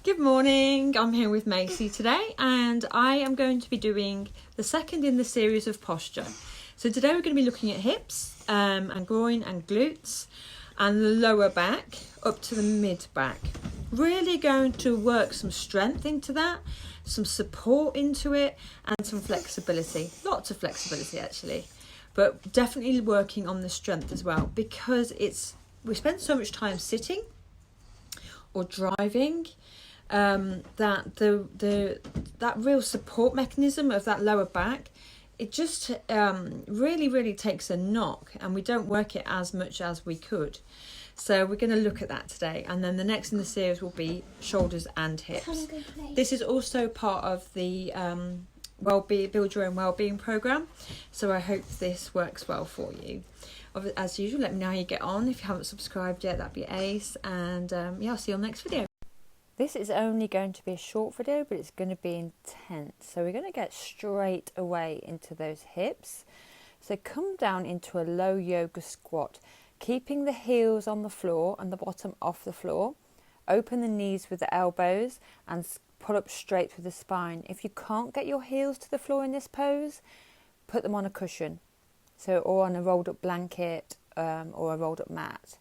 Good morning, I'm here with Macy today and I am going to be doing the second in the series of posture. So today we're going to be looking at hips and groin and glutes and the lower back up to the mid back. Really going to work some strength into that, some support into it and some flexibility. Lots of flexibility actually, but definitely working on the strength as well because we spend so much time sitting or driving that that real support mechanism of that lower back, it just really takes a knock and we don't work it as much as we could. So we're going to look at that today, and then the next in the series will be shoulders and hips. This is also part of the Build Your Own Wellbeing program, so I hope this works well for you. As usual, let me know how you get on. If you haven't subscribed yet, that'd be ace, and I'll see you on the next video. This is only going to be a short video, but it's going to be intense. So we're going to get straight away into those hips. So come down into a low yoga squat, keeping the heels on the floor and the bottom off the floor. Open the knees with the elbows and pull up straight through the spine. If you can't get your heels to the floor in this pose, put them on a cushion. Or on a rolled up blanket or a rolled up mat.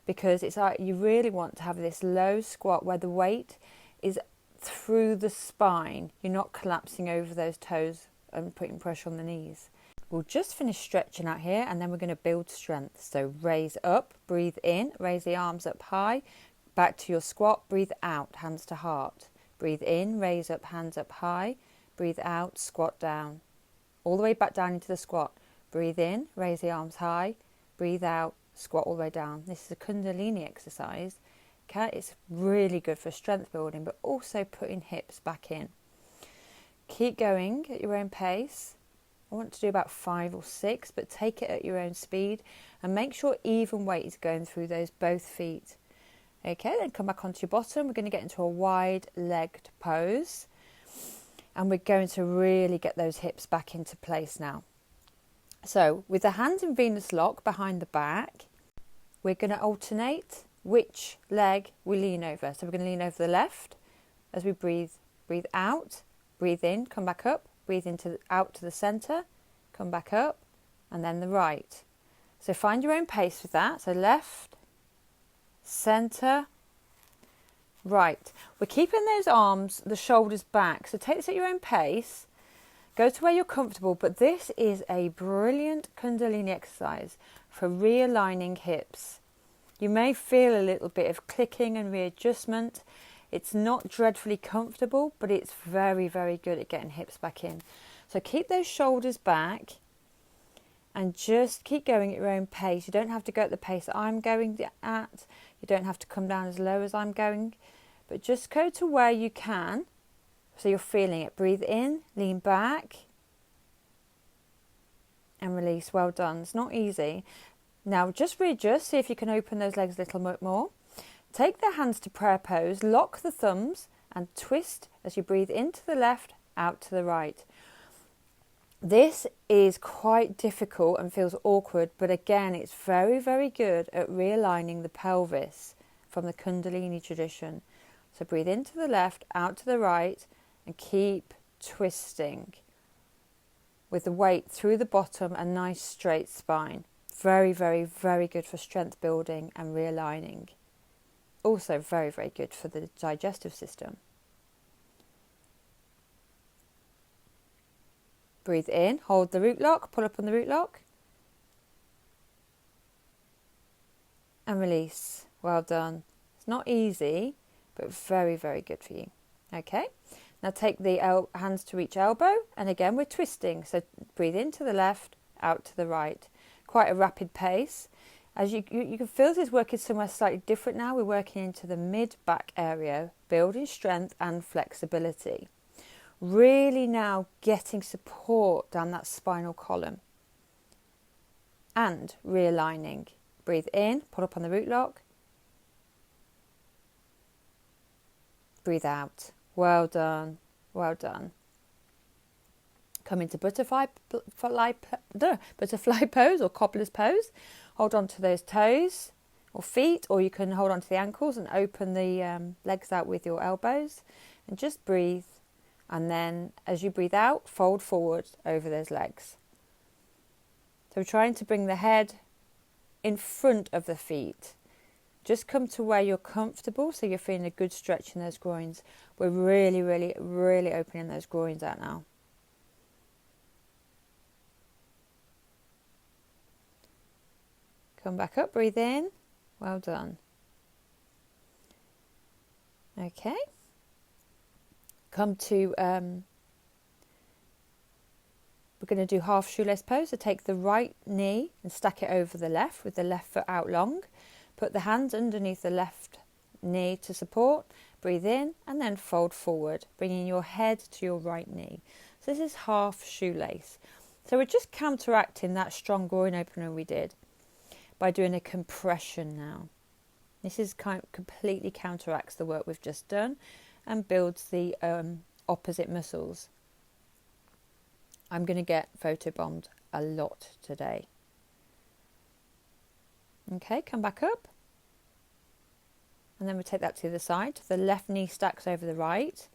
Because it's like you really want to have this low squat where the weight is through the spine. You're not collapsing over those toes and putting pressure on the knees. We'll just finish stretching out here and then we're going to build strength. So raise up, breathe in, raise the arms up high, back to your squat, breathe out, hands to heart. Breathe in, raise up, hands up high, breathe out, squat down. All the way back down into the squat. Breathe in, raise the arms high, breathe out, squat all the way down. This is a Kundalini exercise. Okay, it's really good for strength building, but also putting hips back in. Keep going at your own pace. I want to do about 5 or 6, but take it at your own speed and make sure even weight is going through those both feet. Okay, then come back onto your bottom. We're going to get into a wide-legged pose, and we're going to really get those hips back into place now. So with the hands in Venus lock behind the back, we're going to alternate which leg we lean over. So we're going to lean over the left as we breathe. Breathe out, breathe in, come back up, breathe out to the centre, come back up, and then the right. So find your own pace with that. So left, centre, right. We're keeping those arms, the shoulders back. So take this at your own pace. Go to where you're comfortable, but this is a brilliant Kundalini exercise for realigning hips. You may feel a little bit of clicking and readjustment. It's not dreadfully comfortable, but it's very good at getting hips back in. So keep those shoulders back and just keep going at your own pace. You don't have to go at the pace that I'm going at. You don't have to come down as low as I'm going, but just go to where you can. So you're feeling it. Breathe in, lean back, and release. Well done. It's not easy. Now just readjust. See if you can open those legs a little bit more. Take the hands to prayer pose. Lock the thumbs and twist as you breathe into the left, out to the right. This is quite difficult and feels awkward, but again, it's very good at realigning the pelvis from the Kundalini tradition. So breathe into the left, out to the right, and keep twisting with the weight through the bottom, a nice straight spine. Very good for strength building and realigning. Also very good for the digestive system. Breathe in, hold the root lock, pull up on the root lock. And release. Well done. It's not easy, but very good for you. Okay. Now take the hands to each elbow, and again we're twisting. So breathe into the left, out to the right. Quite a rapid pace. As you can feel this is working somewhere slightly different now. We're working into the mid-back area, building strength and flexibility. Really now getting support down that spinal column. And realigning. Breathe in, pull up on the root lock. Breathe out. Well done. Come into butterfly pose or cobbler's pose. Hold on to those toes. or feet, or you can hold on to the ankles and open the legs out with your elbows and just breathe. And then as you breathe out, fold forward over those legs. So we're trying to bring the head in front of the feet. Just come to where you're comfortable, so you're feeling a good stretch in those groins. We're really, really, really opening those groins out now. Come back up, breathe in. Well done. Okay. Come to, we're going to do half shoelace pose. So take the right knee and stack it over the left with the left foot out long. Put the hands underneath the left knee to support. Breathe in and then fold forward, bringing your head to your right knee. So this is half shoelace. So we're just counteracting that strong groin opener we did by doing a compression now. This is completely counteracts the work we've just done and builds the opposite muscles. I'm going to get photobombed a lot today. Okay, come back up. And then we take that to the other side. The left knee stacks over the right.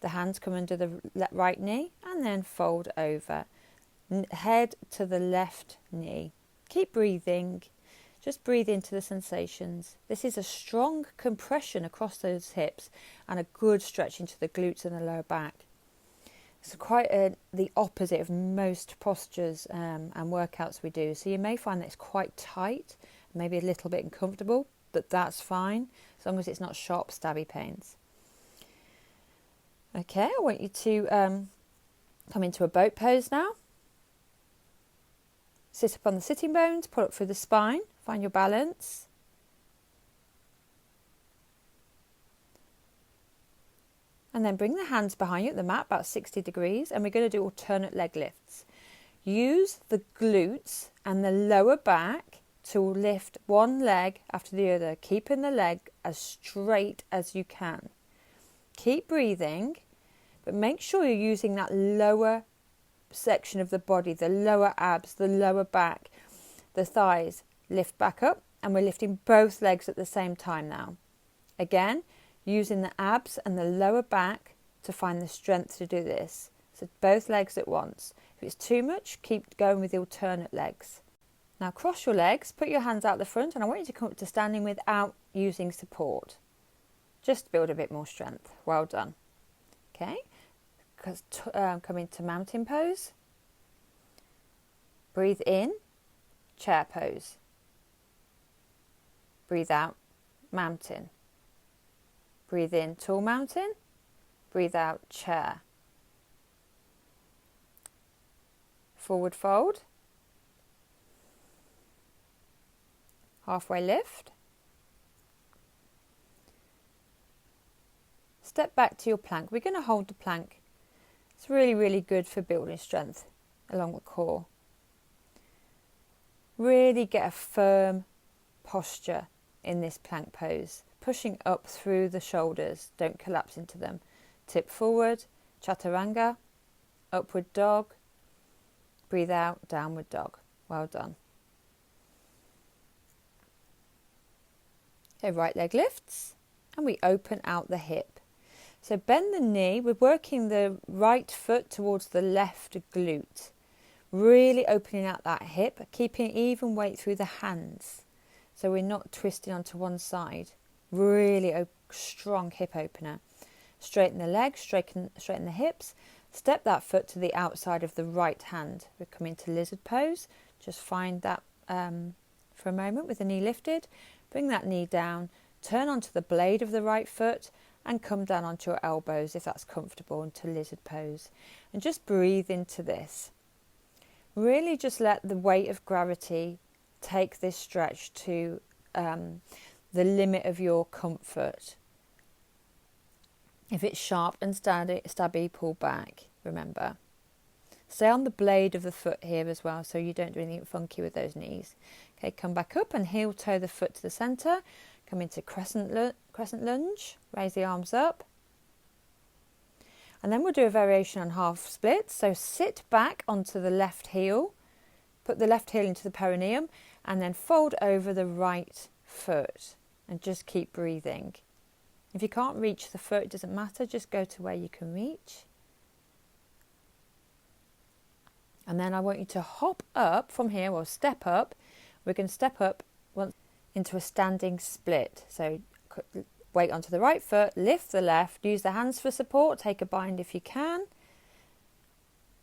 The hands come under the right knee and then fold over. Head to the left knee. Keep breathing. Just breathe into the sensations. This is a strong compression across those hips and a good stretch into the glutes and the lower back. It's quite the opposite of most postures and workouts we do. So you may find that it's quite tight, maybe a little bit uncomfortable, but that's fine as long as it's not sharp, stabby pains. Okay, I want you to come into a boat pose now. Sit up on the sitting bones, pull up through the spine, find your balance. And then bring the hands behind you at the mat, about 60 degrees, and we're going to do alternate leg lifts. Use the glutes and the lower back to lift one leg after the other, keeping the leg as straight as you can. Keep breathing, but make sure you're using that lower section of the body, the lower abs, the lower back, the thighs. Lift back up, and we're lifting both legs at the same time now. Again, using the abs and the lower back to find the strength to do this. So both legs at once. If it's too much, keep going with the alternate legs. Now cross your legs, put your hands out the front, and I want you to come up to standing without using support. Just to build a bit more strength. Well done. Okay, come into mountain pose. Breathe in, chair pose. Breathe out, mountain. Breathe in, tall mountain. Breathe out, chair. Forward fold. Halfway lift. Step back to your plank. We're going to hold the plank. It's really, really good for building strength along the core. Really get a firm posture in this plank pose, pushing up through the shoulders, don't collapse into them. Tip forward, chaturanga, upward dog, breathe out, downward dog. Well done. Okay, right leg lifts, and we open out the hip. So bend the knee, we're working the right foot towards the left glute, really opening out that hip, keeping even weight through the hands. So we're not twisting onto one side. Really a strong hip opener. Straighten the legs, straighten the hips. Step that foot to the outside of the right hand. We're coming to lizard pose. Just find that for a moment with the knee lifted. Bring that knee down. Turn onto the blade of the right foot and come down onto your elbows if that's comfortable into lizard pose. And just breathe into this. Really just let the weight of gravity take this stretch to the limit of your comfort. If it's sharp and stabby, pull back, remember. Stay on the blade of the foot here as well, so you don't do anything funky with those knees. Okay, come back up and heel toe the foot to the centre. Come into crescent lunge, raise the arms up. And then we'll do a variation on half splits. So sit back onto the left heel, put the left heel into the perineum, and then fold over the right foot and just keep breathing. If you can't reach the foot, it doesn't matter, just go to where you can reach. And then I want you to hop up from here, or step up. We're going to step up once into a standing split. So weight onto the right foot, lift the left, use the hands for support, take a bind if you can.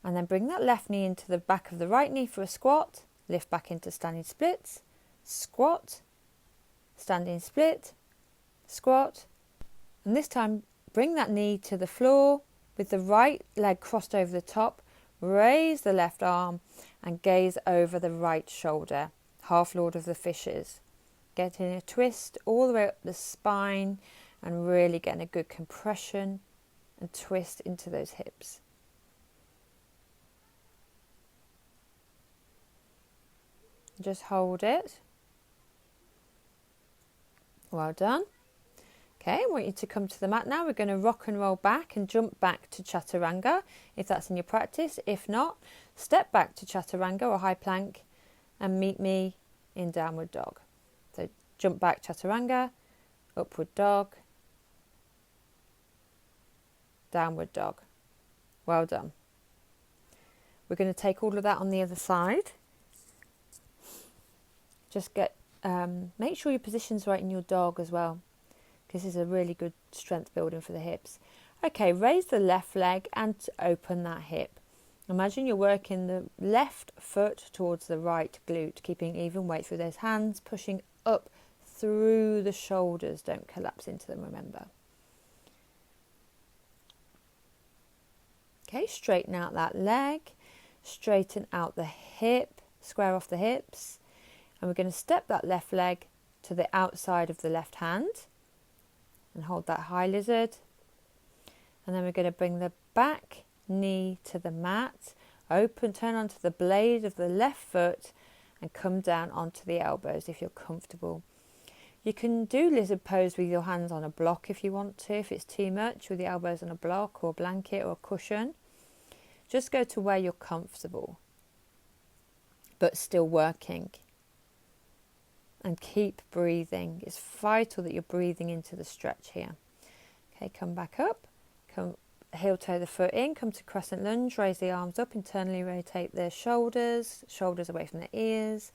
And then bring that left knee into the back of the right knee for a squat. Lift back into standing splits, squat, standing split, squat. And this time, bring that knee to the floor with the right leg crossed over the top. Raise the left arm and gaze over the right shoulder. Half Lord of the Fishes. Getting a twist all the way up the spine and really getting a good compression and twist into those hips. Just hold it. Well done. Okay, I want you to come to the mat now. We're going to rock and roll back and jump back to Chaturanga, if that's in your practice. If not, step back to Chaturanga or high plank and meet me in downward dog. So jump back Chaturanga, upward dog, downward dog. Well done. We're going to take all of that on the other side. Just make sure your position's right in your dog as well, because this is a really good strength building for the hips. Okay, raise the left leg and open that hip. Imagine you're working the left foot towards the right glute, keeping even weight through those hands, pushing up through the shoulders. Don't collapse into them, remember. Okay, straighten out that leg, straighten out the hip, square off the hips. And we're going to step that left leg to the outside of the left hand and hold that high lizard. And then we're going to bring the back knee to the mat, open, turn onto the blade of the left foot and come down onto the elbows if you're comfortable. You can do lizard pose with your hands on a block if you want to, if it's too much, with the elbows on a block or a blanket or a cushion. Just go to where you're comfortable, but still working. And keep breathing. It's vital that you're breathing into the stretch here. Okay, come back up. Come heel toe the foot in. Come to crescent lunge. Raise the arms up. Internally rotate the shoulders. Shoulders away from the ears.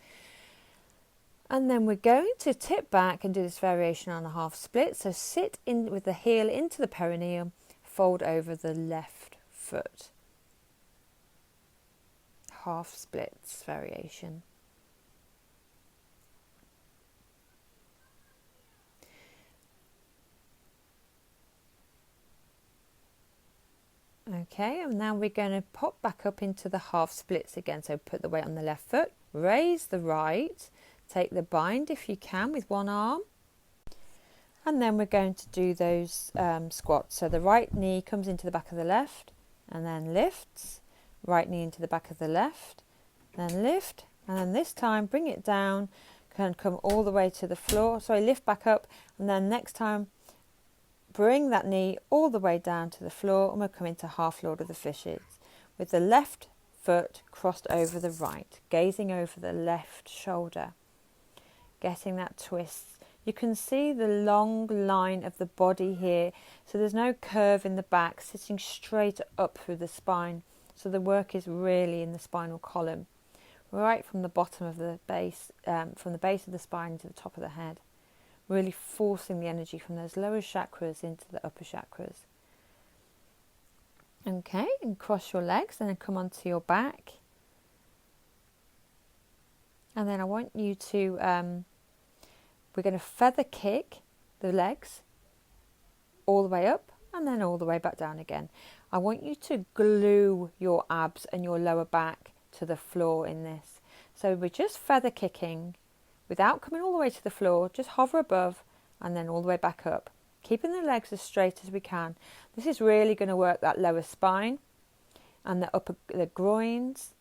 And then we're going to tip back and do this variation on a half split. So sit in with the heel into the perineum. Fold over the left foot. Half splits variation. Okay, and now we're going to pop back up into the half splits again. So put the weight on the left foot, raise the right, take the bind if you can with one arm. And then we're going to do those squats. So the right knee comes into the back of the left and then lifts. Right knee into the back of the left, then lift. And then this time bring it down, can come all the way to the floor. Sorry, lift back up. And then next time, bring that knee all the way down to the floor and we'll come into half Lord of the Fishes with the left foot crossed over the right, gazing over the left shoulder, getting that twist. You can see the long line of the body here, so there's no curve in the back, sitting straight up through the spine. So the work is really in the spinal column, right from the bottom of the base, from the base of the spine to the top of the head. Really forcing the energy from those lower chakras into the upper chakras. Okay, and cross your legs and then come onto your back. And then I want you to, we're going to feather kick the legs all the way up and then all the way back down again. I want you to glue your abs and your lower back to the floor in this. So we're just feather kicking without coming all the way to the floor, just hover above and then all the way back up, keeping the legs as straight as we can. This is really going to work that lower spine and the groins,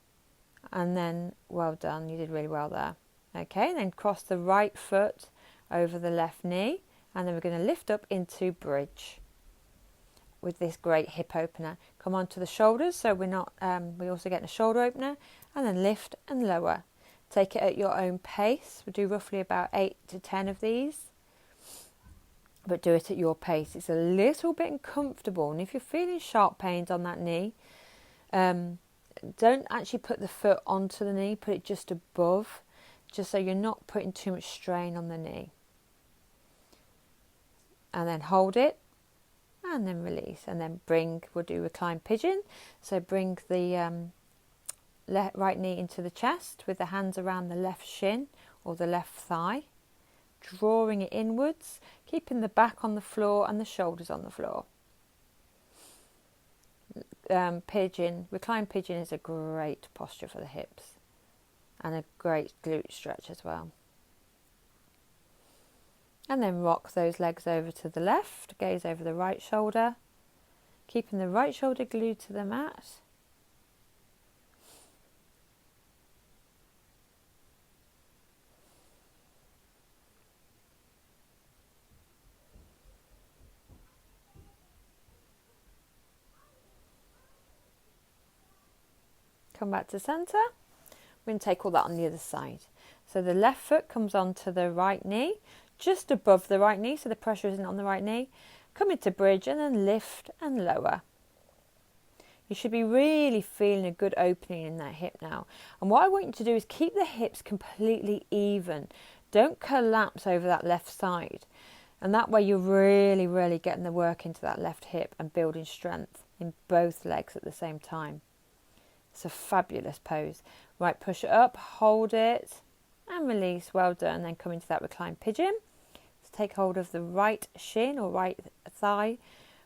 and then well done, you did really well there. Okay, and then cross the right foot over the left knee, and then we're going to lift up into bridge with this great hip opener. Come onto the shoulders, so we're not, we're also getting a shoulder opener, and then lift and lower. Take it at your own pace. We'll do roughly about 8 to 10 of these, but do it at your pace. It's a little bit uncomfortable, and if you're feeling sharp pains on that knee, don't actually put the foot onto the knee, put it just above, just so you're not putting too much strain on the knee. And then hold it, and then release, and then we'll do recline pigeon. So bring the right knee into the chest with the hands around the left shin or the left thigh, drawing it inwards, keeping the back on the floor and the shoulders on the floor. Recline pigeon is a great posture for the hips and a great glute stretch as well. And then rock those legs over to the left, gaze over the right shoulder, keeping the right shoulder glued to the mat. Come back to centre. We're going to take all that on the other side. So the left foot comes onto the right knee, just above the right knee, so the pressure isn't on the right knee. Come into bridge and then lift and lower. You should be really feeling a good opening in that hip now. And what I want you to do is keep the hips completely even. Don't collapse over that left side. And that way you're really, really getting the work into that left hip and building strength in both legs at the same time. It's a fabulous pose. Right, push it up, hold it, and release. Well done. Then come into that reclined pigeon. So take hold of the right shin or right thigh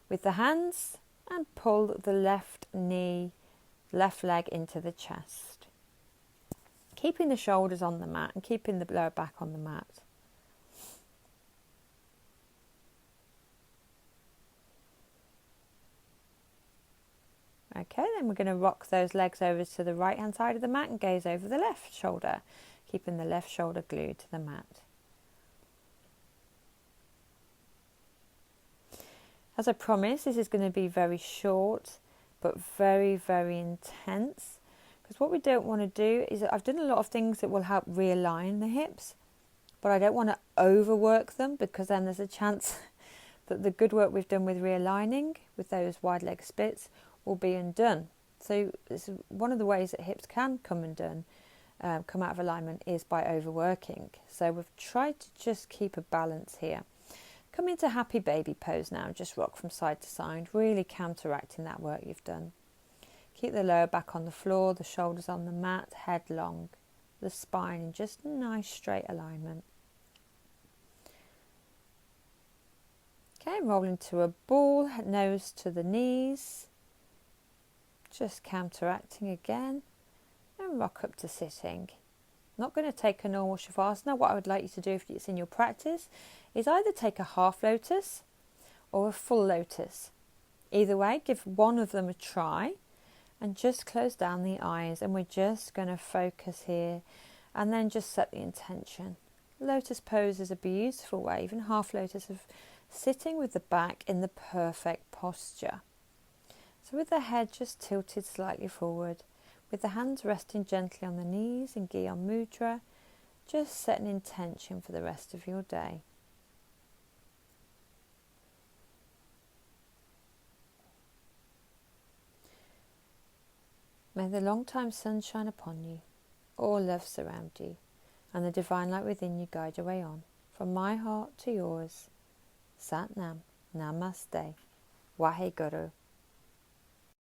with the hands and pull the left knee, left leg into the chest. Keeping the shoulders on the mat and keeping the lower back on the mat. Okay, then we're going to rock those legs over to the right hand side of the mat and gaze over the left shoulder, keeping the left shoulder glued to the mat. As I promised, this is going to be very short but very, very intense, because what we don't want to do is, I've done a lot of things that will help realign the hips, but I don't want to overwork them, because then there's a chance that the good work we've done with realigning with those wide leg splits will be undone. So it's one of the ways that hips can come undone, come out of alignment, is by overworking. So we've tried to just keep a balance here. Come into happy baby pose now, just rock from side to side, really counteracting that work you've done. Keep the lower back on the floor, the shoulders on the mat, head long, the spine in just a nice straight alignment. Okay, roll into a ball, nose to the knees. Just counteracting again, and rock up to sitting. Not going to take a normal shavasana. What I would like you to do, if it's in your practice, is either take a half lotus or a full lotus. Either way, give one of them a try and just close down the eyes, and we're just going to focus here and then just set the intention. Lotus pose is a beautiful way, even half lotus, of sitting with the back in the perfect posture. So with the head just tilted slightly forward, with the hands resting gently on the knees in Gyan Mudra, just set an intention for the rest of your day. May the long-time sun shine upon you, all love surround you, and the divine light within you guide your way on. From my heart to yours, Sat Nam, Namaste, Waheguru.